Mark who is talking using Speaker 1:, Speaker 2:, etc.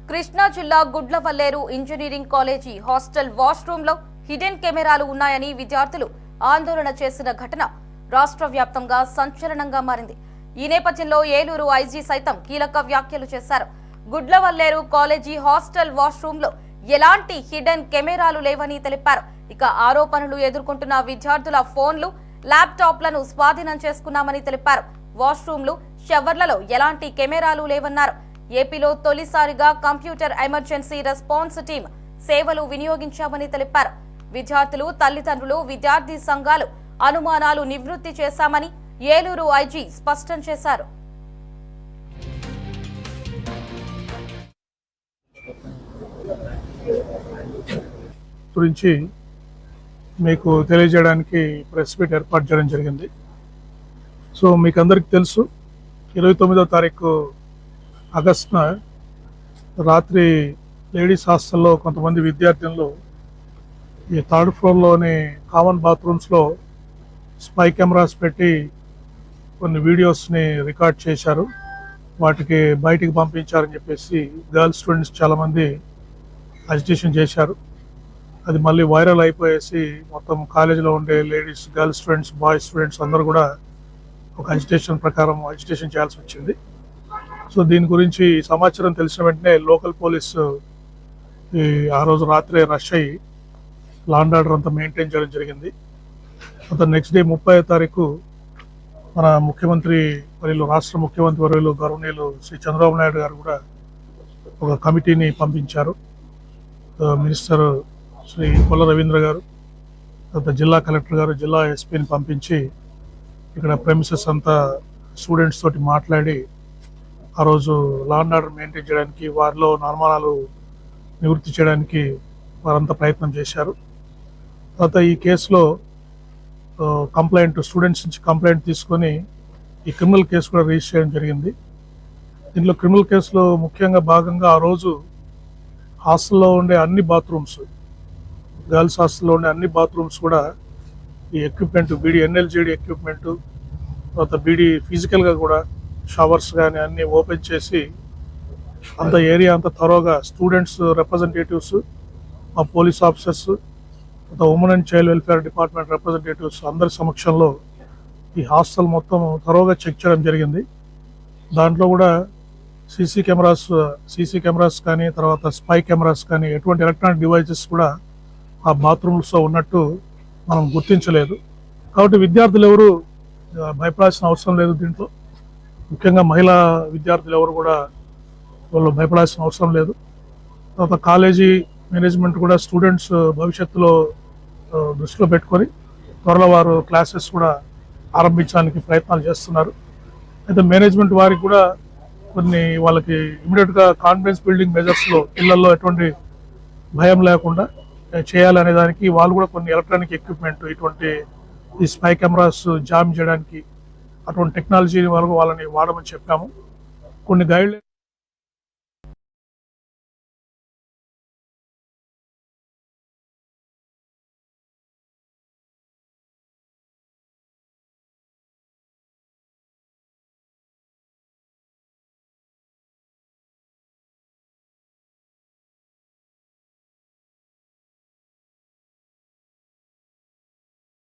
Speaker 1: కృష్ణా జిల్లా Gudlavalleru engineering college hostel వాష్రూమ్లో hidden కెమెరాలు ఉన్నాయని విద్యార్థులు ఆందోళన చేసిన ఘటన రాష్ట్ర వ్యాప్తంగా సంచలనంగా మారింది. ఈ నేపథ్యంలో ఏలూరు ఐజీ సైతం కీలక వ్యాఖ్యలు చేశారు. గుడ్లవల్లేరు కాలేజీ హాస్టల్ వాష్రూమ్లో ఎలాంటి హిడెన్ కెమెరాలు లేవని తెలిపారు. ఇక ఆరోపణలు ఎదుర్కొంటున్న విద్యార్థుల ఫోన్లు, ల్యాప్టాప్లను స్వాధీనం చేసుకున్నామని తెలిపారు. వాష్రూమ్లు, షవర్లలో ఎలాంటి కెమెరాలు లేవన్నారు. ఏపీలో తొలిసారిగా కంప్యూటర్ ఎమర్జెన్సీ రెస్పాన్స్ టీం సేవలు వినియోగించామని తెలిపారు. విద్యార్థులు, తల్లిదండ్రులు, విద్యార్థి సంఘాలు అనుమానాలు నివృత్తి చేశామని ఏలూరు ఐజీ స్పష్టం చేశారు.
Speaker 2: గురించి మీకు తెలియజేయడానికి ప్రెస్ మీట్ ఏర్పాటు చేయడం జరిగింది. సో మీకు అందరికీ తెలుసు, 29వ తారీఖు ఆగస్టున రాత్రి లేడీస్ హాస్టల్లో కొంతమంది విద్యార్థులు ఈ థర్డ్ ఫ్లోర్లోని కామన్ బాత్రూమ్స్లో స్పై కెమెరాస్ పెట్టి కొన్ని వీడియోస్ని రికార్డ్ చేశారు. వాటికి బయటికి పంపించారని చెప్పేసి గర్ల్స్ స్టూడెంట్స్ చాలామంది అజిటేషన్ చేశారు. అది మళ్ళీ వైరల్ అయిపోయేసి మొత్తం కాలేజీలో ఉండే ladies, girls students, boys students అందరూ కూడా ఒక అజిటేషన్ ప్రకారం అజిటేషన్ చేయాల్సి వచ్చింది. సో దీని గురించి సమాచారం తెలిసిన వెంటనే లోకల్ పోలీసు ఆ రోజు రాత్రే రష్ అయ్యి లా అండ్ ఆర్డర్ అంతా మెయింటైన్ చేయడం జరిగింది. తర్వాత నెక్స్ట్ డే 30వ తారీఖు మన ముఖ్యమంత్రి వర్యులు, రాష్ట్ర ముఖ్యమంత్రి వర్యులు గౌరవనీయులు శ్రీ చంద్రబాబు నాయుడు గారు కూడా ఒక కమిటీని పంపించారు. మినిస్టర్ శ్రీ కొల్ల రవీంద్ర గారు, తర్వాత జిల్లా కలెక్టర్ గారు, జిల్లా ఎస్పీని పంపించి ఇక్కడ ప్రెమిసెస్ అంతా స్టూడెంట్స్ తోటి మాట్లాడి ఆ రోజు లా అండ్ ఆర్డర్ మెయింటైన్ చేయడానికి, వారిలో అనుమానాలు నివృత్తి చేయడానికి వారంతా ప్రయత్నం చేశారు. తర్వాత ఈ కేసులో స్టూడెంట్స్ నుంచి కంప్లైంట్ తీసుకొని ఈ క్రిమినల్ కేసు కూడా రిజిస్టర్ చేయడం జరిగింది. దీంట్లో క్రిమినల్ కేసులో ముఖ్యంగా భాగంగా ఆ రోజు హాస్టల్లో ఉండే అన్ని బాత్రూమ్స్, గర్ల్స్ హాస్టల్లో ఉండే అన్ని బాత్రూమ్స్ కూడా ఈ ఎక్విప్మెంట్, బీడీ ఎన్ఎల్జీడీ ఎక్విప్మెంటు, తర్వాత బీడీ ఫిజికల్గా కూడా షవర్స్ కానీ అన్నీ ఓపెన్ చేసి అంత ఏరియా అంతా థరోగా స్టూడెంట్స్ రిప్రజెంటేటివ్స్, మా police officers, women and child welfare department representatives అందరి సమక్షంలో ఈ హాస్టల్ మొత్తం థరోగా చెక్ చేయడం జరిగింది. దాంట్లో కూడా సీసీ కెమెరాస్ కానీ, తర్వాత స్పై కెమెరాస్ కానీ, ఎటువంటి ఎలక్ట్రానిక్ డివైజెస్ కూడా ఆ బాత్రూమ్స్లో ఉన్నట్టు మనం గుర్తించలేదు. కాబట్టి విద్యార్థులు ఎవరు భయపడాల్సిన అవసరం లేదు. దీంట్లో ముఖ్యంగా మహిళా విద్యార్థులు ఎవరు కూడా వాళ్ళు భయపడాల్సిన అవసరం లేదు. తర్వాత కాలేజీ మేనేజ్మెంట్ కూడా స్టూడెంట్స్ భవిష్యత్తులో దృష్టిలో పెట్టుకొని త్వరలో వారు క్లాసెస్ కూడా ఆరంభించడానికి ప్రయత్నాలు చేస్తున్నారు. అయితే మేనేజ్మెంట్ వారికి కూడా కొన్ని వాళ్ళకి ఇమీడియట్గా కాన్ఫిడెన్స్ బిల్డింగ్ మెజర్స్లో పిల్లల్లో ఎటువంటి భయం లేకుండా చేయాలనే దానికి వాళ్ళు కూడా కొన్ని ఎలక్ట్రానిక్ ఎక్విప్మెంట్, ఇటువంటి ఈ స్పై కెమెరాస్ జామ్ చేయడానికి అటువంటి టెక్నాలజీ వాళ్ళని వాడమని చెప్పాము. కొన్ని గైడ్